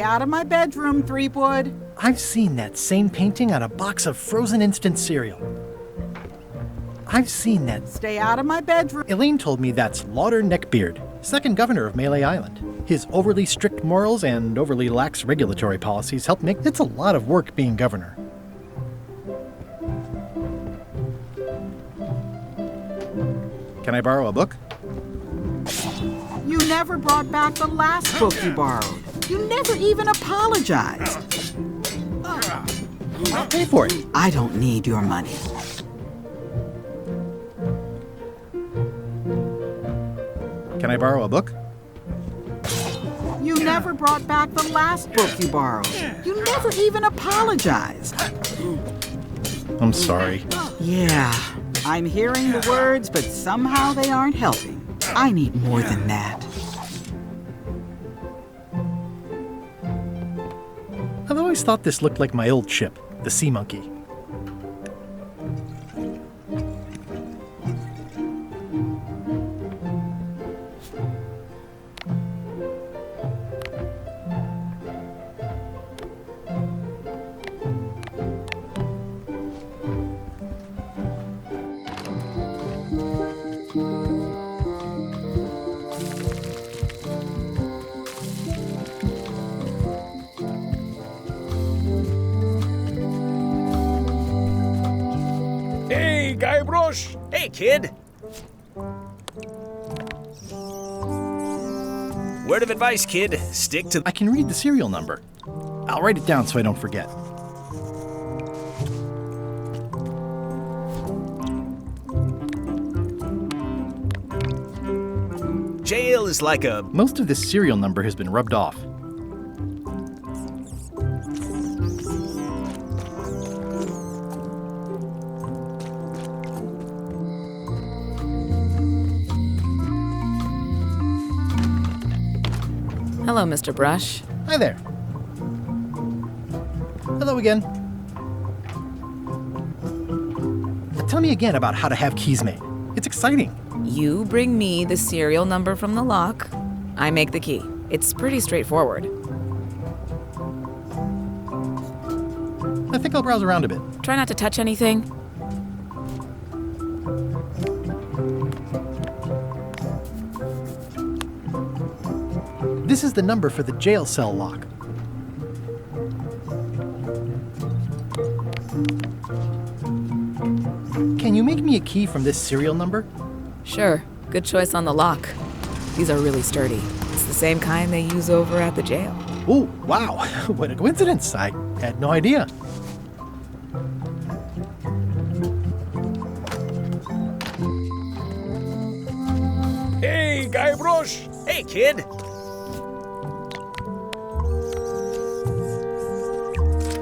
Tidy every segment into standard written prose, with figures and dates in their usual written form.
out of my bedroom, Threepwood. I've seen that same painting on a box of frozen instant cereal. I've seen that. Stay out of my bedroom. Elaine told me that's Lauder Neckbeard, second governor of Melee Island. His overly strict morals and overly lax regulatory policies help make it's a lot of work being governor. Can I borrow a book? You never brought back the last book you borrowed. You never even apologized. I'll pay for it. I don't need your money. Can I borrow a book? You never brought back the last book you borrowed. You never even apologized. I'm sorry. Yeah, I'm hearing the words, but somehow they aren't helping. I need more than that. I've always thought this looked like my old ship, the Sea Monkey. Guybrush! Hey, kid! Word of advice, kid. Stick to... I can read the serial number. I'll write it down so I don't forget. Jail is like a... Most of this serial number has been rubbed off. Hello, Mr. Brush. Hi there. Hello again. Tell me again about how to have keys made. It's exciting. You bring me the serial number from the lock. I make the key. It's pretty straightforward. I think I'll browse around a bit. Try not to touch anything. This is the number for the jail cell lock. Can you make me a key from this serial number? Sure. Good choice on the lock. These are really sturdy. It's the same kind they use over at the jail. Oh, wow. What a coincidence. I had no idea. Hey, Guybrush! Hey, kid!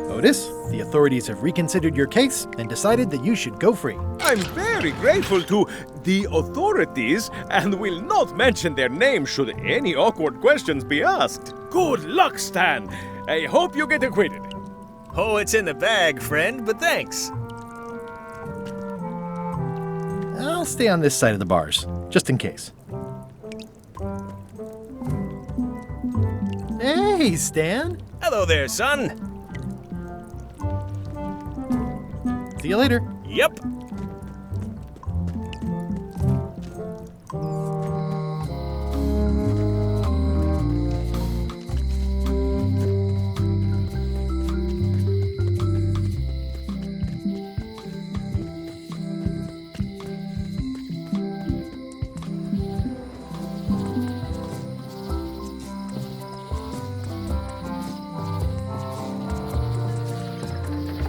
Otis, the authorities have reconsidered your case and decided that you should go free. I'm very grateful to the authorities and will not mention their name should any awkward questions be asked. Good luck, Stan. I hope you get acquitted. Oh, it's in the bag, friend, but thanks. I'll stay on this side of the bars, just in case. Hey, Stan. Hello there, son. See you later. Yep.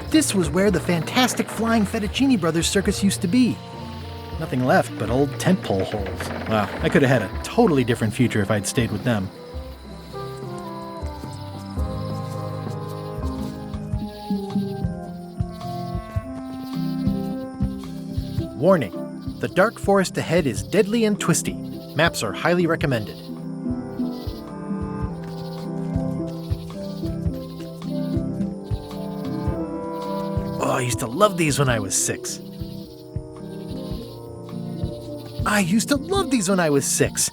This was where the fantastic Flying Fettuccine Brothers circus used to be. Nothing left but old tentpole holes. Wow, I could have had a totally different future if I'd stayed with them. Warning, the dark forest ahead is deadly and twisty. Maps are highly recommended. Oh, I used to love these when I was 6. I used to love these when I was 6.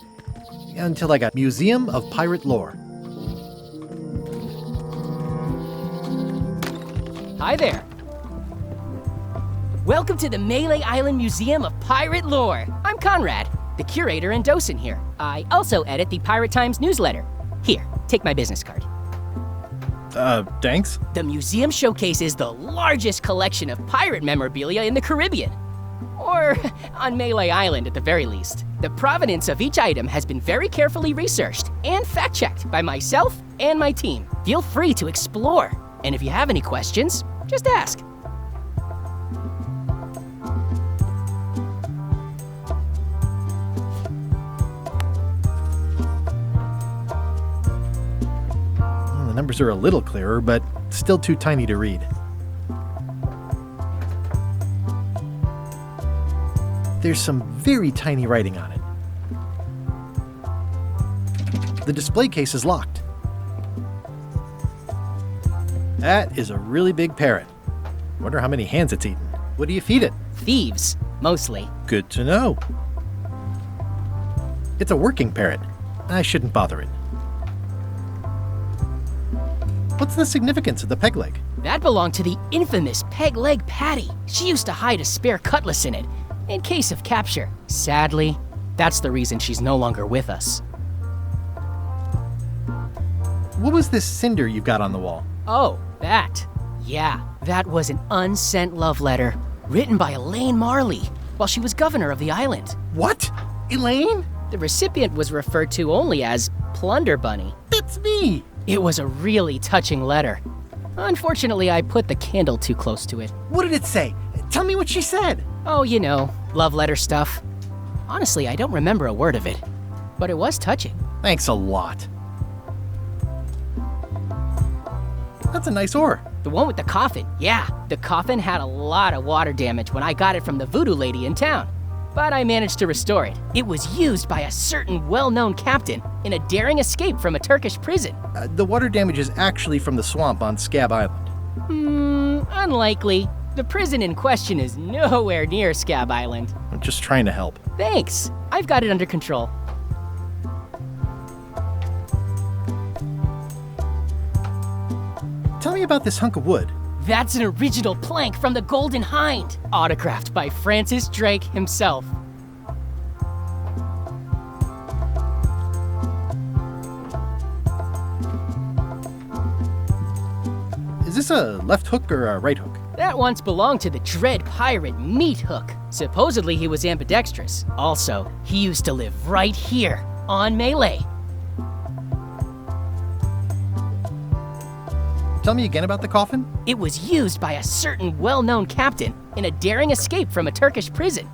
Until I got Museum of Pirate Lore. Hi there. Welcome to the Melee Island Museum of Pirate Lore. I'm Conrad, the curator and docent here. I also edit the Pirate Times newsletter. Here, take my business card. Thanks? The museum showcases the largest collection of pirate memorabilia in the Caribbean. Or on Melee Island at the very least. The provenance of each item has been very carefully researched and fact-checked by myself and my team. Feel free to explore. And if you have any questions, just ask. Well, the numbers are a little clearer, but still too tiny to read. There's some very tiny writing on it. The display case is locked. That is a really big parrot. Wonder how many hands it's eaten. What do you feed it? Thieves, mostly. Good to know. It's a working parrot. I shouldn't bother it. What's the significance of the peg leg? That belonged to the infamous Peg Leg Patty. She used to hide a spare cutlass in it, in case of capture. Sadly, that's the reason she's no longer with us. What was this cinder you've got on the wall? Oh, that. Yeah, that was an unsent love letter written by Elaine Marley while she was governor of the island. What? Elaine? The recipient was referred to only as Plunder Bunny. That's me! It was a really touching letter. Unfortunately, I put the candle too close to it. What did it say? Tell me what she said. Oh, you know, love letter stuff. Honestly, I don't remember a word of it, but it was touching. Thanks a lot. That's a nice oar. The one with the coffin, yeah. The coffin had a lot of water damage when I got it from the voodoo lady in town, but I managed to restore it. It was used by a certain well-known captain in a daring escape from a Turkish prison. The water damage is actually from the swamp on Scab Island. Unlikely. The prison in question is nowhere near Scab Island. I'm just trying to help. Thanks. I've got it under control. Tell me about this hunk of wood. That's an original plank from the Golden Hind, autographed by Francis Drake himself. Is this a left hook or a right hook? That once belonged to the dread pirate Meat Hook. Supposedly he was ambidextrous. Also, he used to live right here, on Melee. Tell me again about the coffin? It was used by a certain well-known captain in a daring escape from a Turkish prison.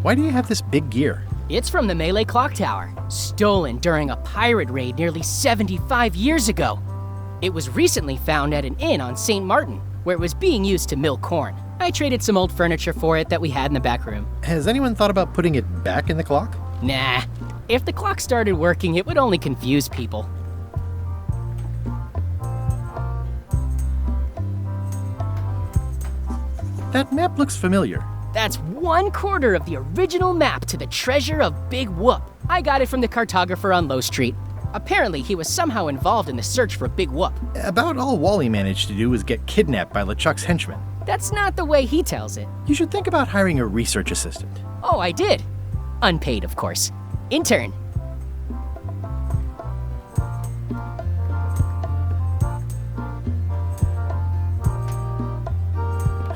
Why do you have this big gear? It's from the Melee Clock Tower, stolen during a pirate raid nearly 75 years ago. It was recently found at an inn on St. Martin, where it was being used to mill corn. I traded some old furniture for it that we had in the back room. Has anyone thought about putting it back in the clock? Nah, if the clock started working, it would only confuse people. That map looks familiar. That's 1/4 of the original map to the treasure of Big Whoop. I got it from the cartographer on Low Street. Apparently, he was somehow involved in the search for Big Whoop. About all Wally managed to do was get kidnapped by LeChuck's henchmen. That's not the way he tells it. You should think about hiring a research assistant. Oh, I did. Unpaid, of course. Intern.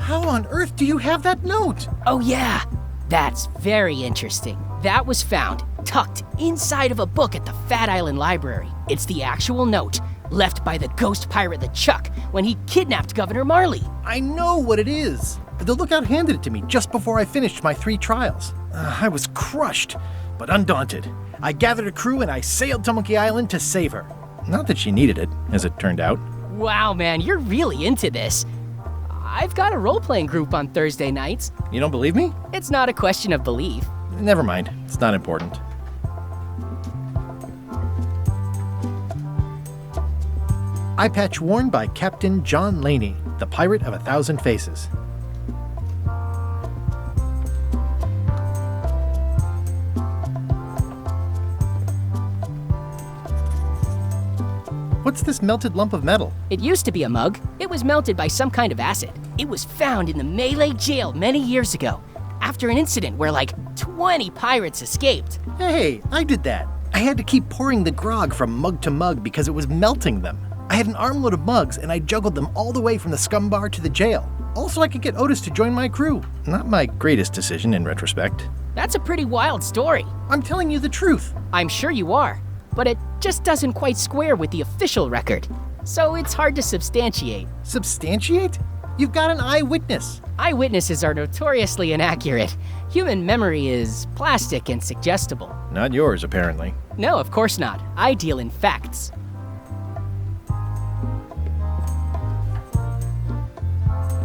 How on earth do you have that note? Oh, yeah. That's very interesting. That was found tucked inside of a book at the Fat Island Library. It's the actual note left by the ghost pirate LeChuck when he kidnapped Governor Marley. I know what it is. The lookout handed it to me just before I finished my 3 trials. I was crushed, but undaunted. I gathered a crew and I sailed to Monkey Island to save her. Not that she needed it, as it turned out. Wow, man, you're really into this. I've got a role-playing group on Thursday nights. You don't believe me? It's not a question of belief. Never mind. It's not important. Eye patch worn by Captain John Laney, the pirate of 1,000 faces. What's this melted lump of metal? It used to be a mug. It was melted by some kind of acid. It was found in the Malay jail many years ago, after an incident where like 20 pirates escaped. Hey, I did that. I had to keep pouring the grog from mug to mug because it was melting them. I had an armload of mugs and I juggled them all the way from the scum bar to the jail. Also, I could get Otis to join my crew. Not my greatest decision in retrospect. That's a pretty wild story. I'm telling you the truth. I'm sure you are, but it just doesn't quite square with the official record. So it's hard to substantiate. Substantiate? You've got an eyewitness. Eyewitnesses are notoriously inaccurate. Human memory is plastic and suggestible. Not yours, apparently. No, of course not. I deal in facts.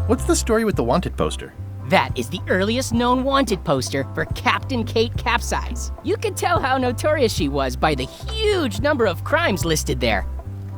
What's the story with the wanted poster? That is the earliest known wanted poster for Captain Kate Capsize. You could tell how notorious she was by the huge number of crimes listed there.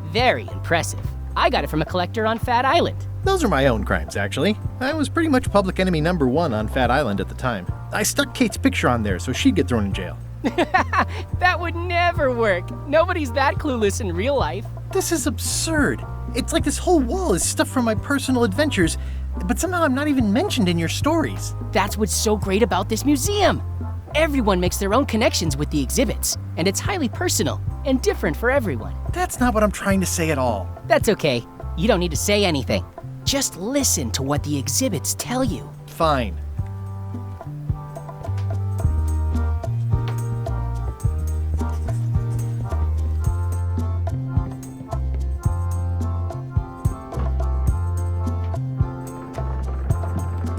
Very impressive. I got it from a collector on Fat Island. Those are my own crimes, actually. I was pretty much public enemy number 1 on Fat Island at the time. I stuck Kate's picture on there so she'd get thrown in jail. That would never work. Nobody's that clueless in real life. This is absurd. It's like this whole wall is stuff from my personal adventures, but somehow I'm not even mentioned in your stories. That's what's so great about this museum. Everyone makes their own connections with the exhibits, and it's highly personal and different for everyone. That's not what I'm trying to say at all. That's okay. You don't need to say anything. Just listen to what the exhibits tell you. Fine.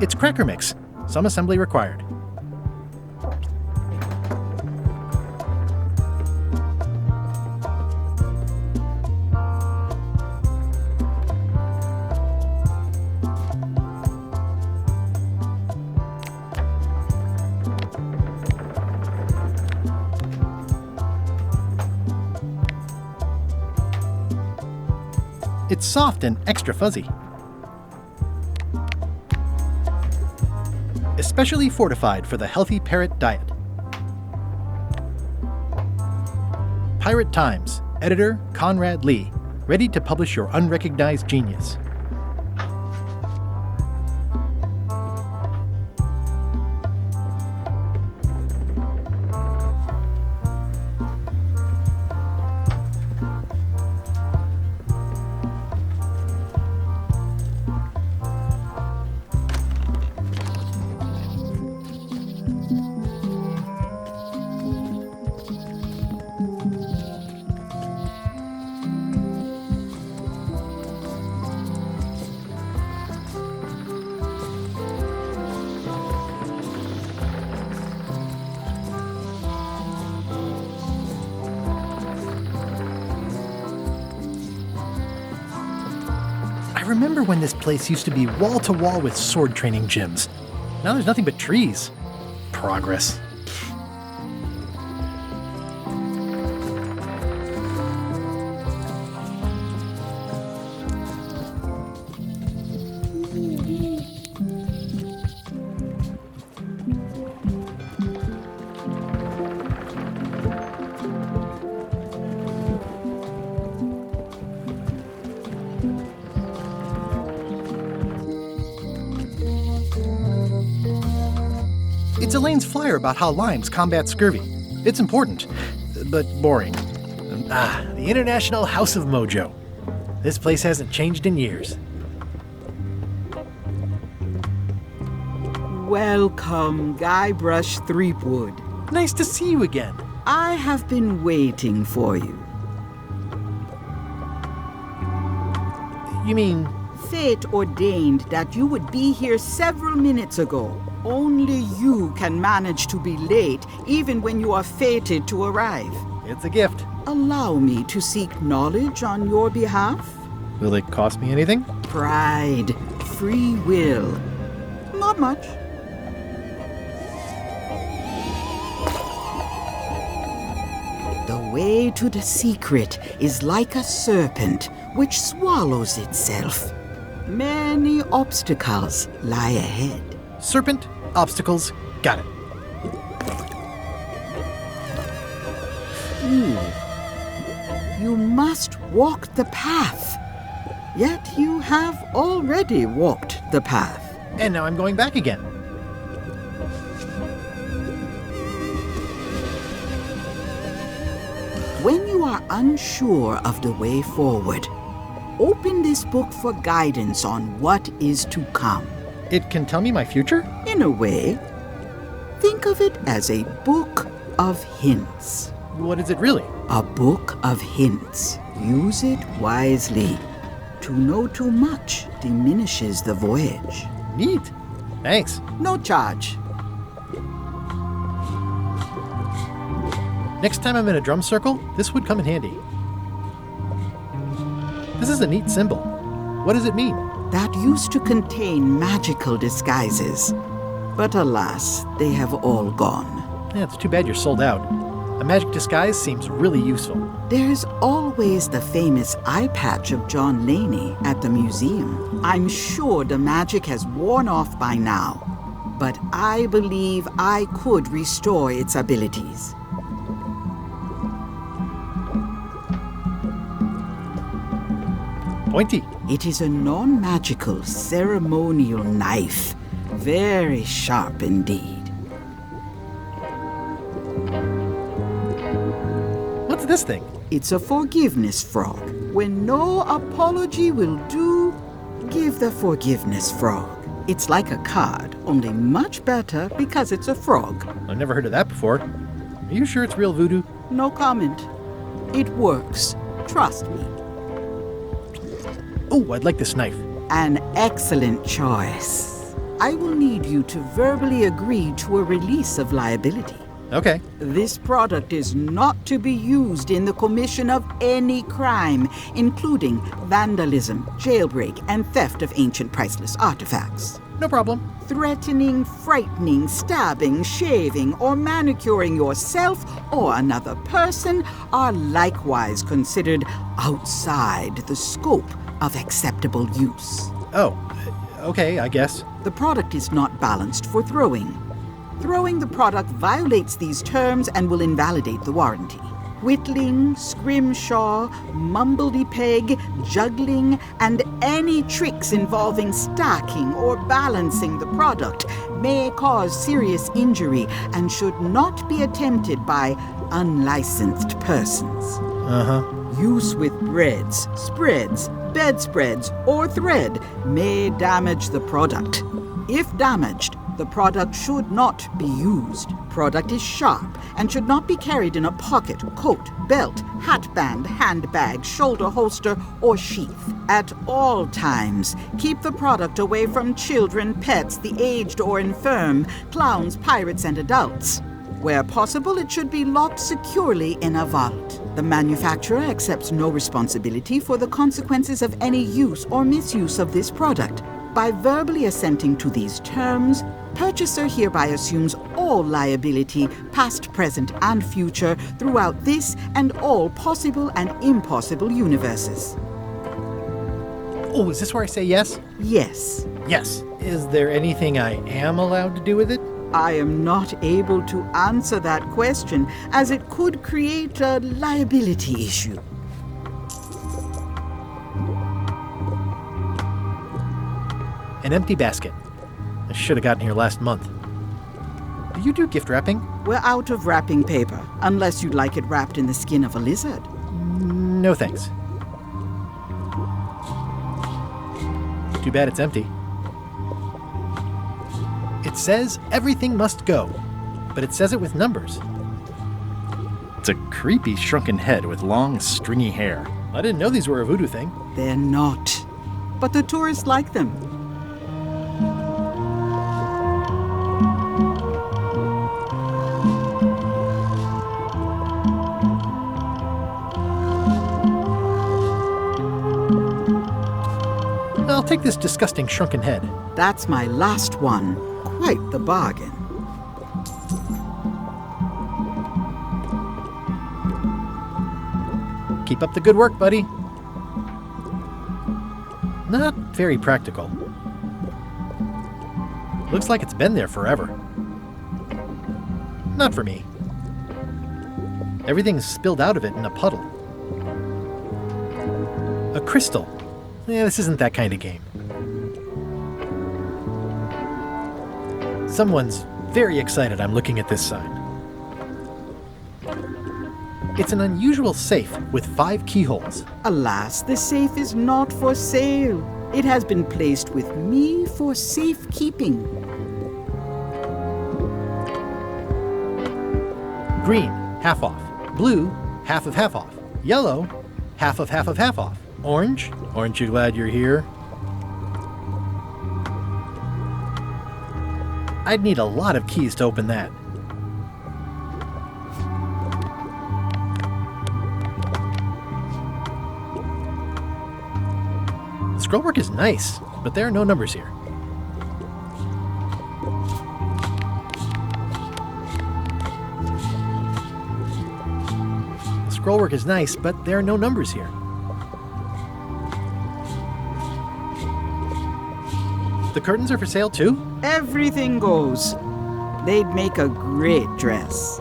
It's cracker mix. Some assembly required. It's soft and extra fuzzy. Especially fortified for the healthy parrot diet. Pirate Times, editor Conrad Lee, ready to publish your unrecognized genius. I remember when this place used to be wall to wall with sword training gyms. Now there's nothing but trees. Progress. It's Elaine's flyer about how limes combat scurvy. It's important, but boring. The International House of Mojo. This place hasn't changed in years. Welcome, Guybrush Threepwood. Nice to see you again. I have been waiting for you. You mean... Fate ordained that you would be here several minutes ago. Only you can manage to be late, even when you are fated to arrive. It's a gift. Allow me to seek knowledge on your behalf. Will it cost me anything? Pride, free will. Not much. The way to the secret is like a serpent which swallows itself. Many obstacles lie ahead. Serpent, obstacles, got it. You must walk the path. Yet you have already walked the path. And now I'm going back again. When you are unsure of the way forward, open this book for guidance on what is to come. It can tell me my future? In a way, think of it as a book of hints. What is it really? A book of hints. Use it wisely. To know too much diminishes the voyage. Neat. Thanks. No charge. Next time I'm in a drum circle, this would come in handy. This is a neat symbol. What does it mean? That used to contain magical disguises. But alas, they have all gone. Yeah, it's too bad you're sold out. A magic disguise seems really useful. There's always the famous eye patch of John Laney at the museum. I'm sure the magic has worn off by now, but I believe I could restore its abilities. Pointy. It is a non-magical ceremonial knife. Very sharp indeed. What's this thing? It's a forgiveness frog. When no apology will do, give the forgiveness frog. It's like a card, only much better because it's a frog. I've never heard of that before. Are you sure it's real voodoo? No comment. It works. Trust me. Oh, I'd like this knife. An excellent choice. I will need you to verbally agree to a release of liability. Okay. This product is not to be used in the commission of any crime, including vandalism, jailbreak, and theft of ancient priceless artifacts. No problem. Threatening, frightening, stabbing, shaving, or manicuring yourself or another person are likewise considered outside the scope of acceptable use. Oh, okay, I guess. The product is not balanced for throwing. Throwing the product violates these terms and will invalidate the warranty. Whittling, scrimshaw, mumbledy-peg, juggling, and any tricks involving stacking or balancing the product may cause serious injury and should not be attempted by unlicensed persons. Uh-huh. Use with breads, spreads, bedspreads, or thread may damage the product. If damaged, the product should not be used. Product is sharp and should not be carried in a pocket, coat, belt, hatband, handbag, shoulder holster, or sheath. At all times, keep the product away from children, pets, the aged or infirm, clowns, pirates, and adults. Where possible, it should be locked securely in a vault. The manufacturer accepts no responsibility for the consequences of any use or misuse of this product. By verbally assenting to these terms, purchaser hereby assumes all liability, past, present, and future, throughout this and all possible and impossible universes. Oh, is this where I say yes? Yes, Yes. Is there anything I am allowed to do with it? I am not able to answer that question, as it could create a liability issue. An empty basket. I should have gotten here last month. Do you do gift wrapping? We're out of wrapping paper, unless you'd like it wrapped in the skin of a lizard. No thanks. Too bad it's empty. It says everything must go, but it says it with numbers. It's a creepy shrunken head with long, stringy hair. I didn't know these were a voodoo thing. They're not. But the tourists like them. I'll take this disgusting shrunken head. That's my last one. Quite the bargain. Keep up the good work, buddy. Not very practical. Looks like it's been there forever. Not for me. Everything's spilled out of it in a puddle. A crystal. Yeah, this isn't that kind of game. Someone's very excited I'm looking at this sign. It's an unusual safe with 5 keyholes. Alas, the safe is not for sale. It has been placed with me for safekeeping. Green, half off. Blue, half of half off. Yellow, half of half of half off. Orange, aren't you glad you're here? I'd need a lot of keys to open that. Scrollwork is nice, but there are no numbers here. Scrollwork is nice, but there are no numbers here. The curtains are for sale too? Everything goes. They'd make a great dress.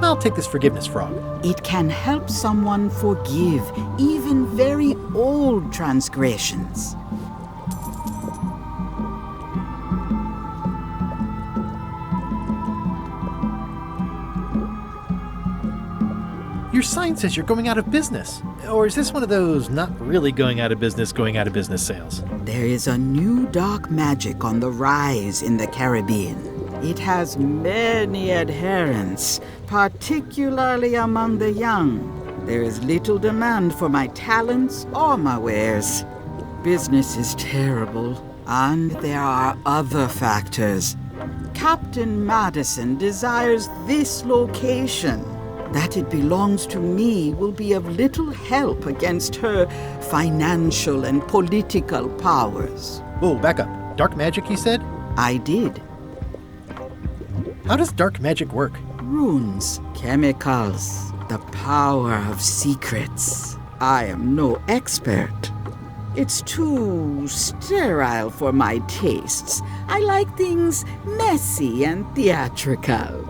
I'll take this forgiveness frog. It can help someone forgive even very old transgressions. Your sign says you're going out of business. Or is this one of those not really going out of business sales? There is a new dark magic on the rise in the Caribbean. It has many adherents, particularly among the young. There is little demand for my talents or my wares. Business is terrible, and there are other factors. Captain Madison desires this location. That it belongs to me will be of little help against her financial and political powers. Whoa, back up. Dark magic, you said? I did. How does dark magic work? Runes, chemicals, the power of secrets. I am no expert. It's too sterile for my tastes. I like things messy and theatrical.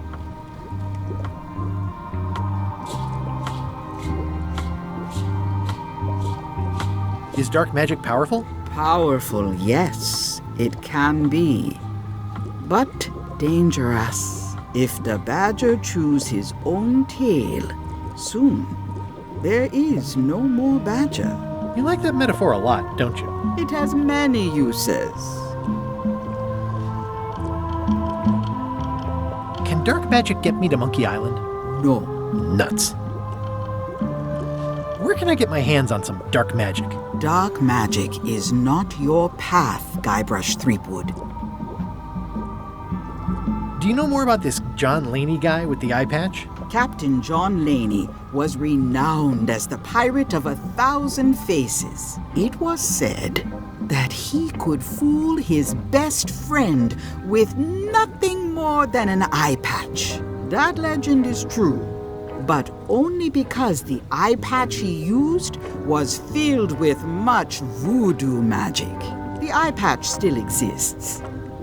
Is dark magic powerful? Powerful, yes, it can be. But dangerous. If the badger chews his own tail, soon there is no more badger. You like that metaphor a lot, don't you? It has many uses. Can dark magic get me to Monkey Island? No. Nuts. Where can I get my hands on some dark magic? Dark magic is not your path, Guybrush Threepwood. Do you know more about this John Laney guy with the eye patch? Captain John Laney was renowned as the pirate of 1,000 faces. It was said that he could fool his best friend with nothing more than an eye patch. That legend is true, but only because the eye patch he used was filled with much voodoo magic. The eye patch still exists.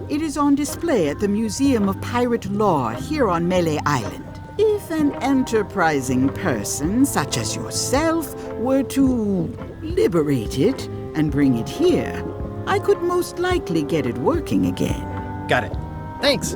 It is on display at the Museum of Pirate Lore here on Melee Island. If an enterprising person such as yourself were to liberate it and bring it here, I could most likely get it working again. Got it. Thanks.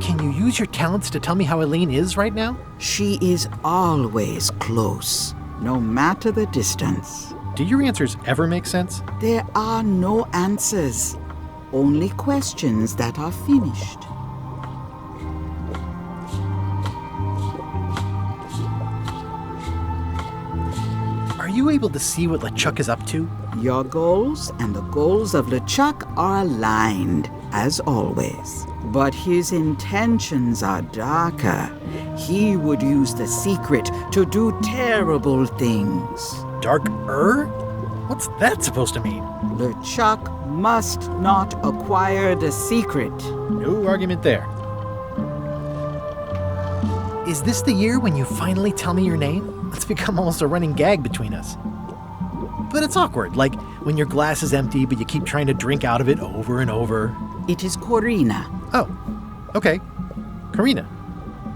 Can you use your talents to tell me how Elaine is right now? She is always close, no matter the distance. Do your answers ever make sense? There are no answers, only questions that are finished. Are you able to see what LeChuck is up to? Your goals and the goals of LeChuck are aligned, as always. But his intentions are darker. He would use the secret to do terrible things. Dark-er? What's that supposed to mean? LeChuck must not acquire the secret. No argument there. Is this the year when you finally tell me your name? It's become almost a running gag between us. but it's awkward, like when your glass is empty but you keep trying to drink out of it over and over. It is Corina. Oh, okay. Karina.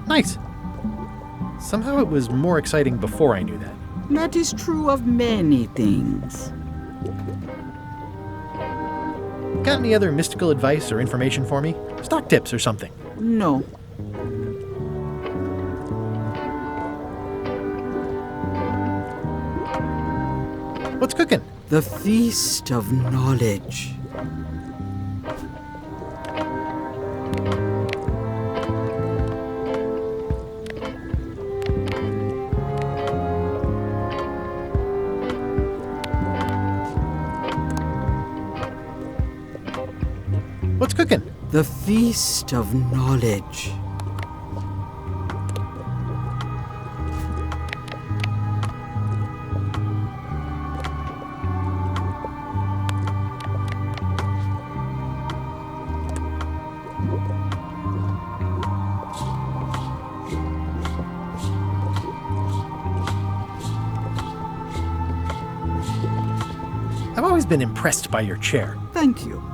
Nice. Somehow it was more exciting before I knew that. That is true of many things. Got any other mystical advice or information for me? Stock tips or something? No. What's cooking? The Feast of Knowledge. What's cooking? The Feast of Knowledge. I've always been impressed by your chair. Thank you.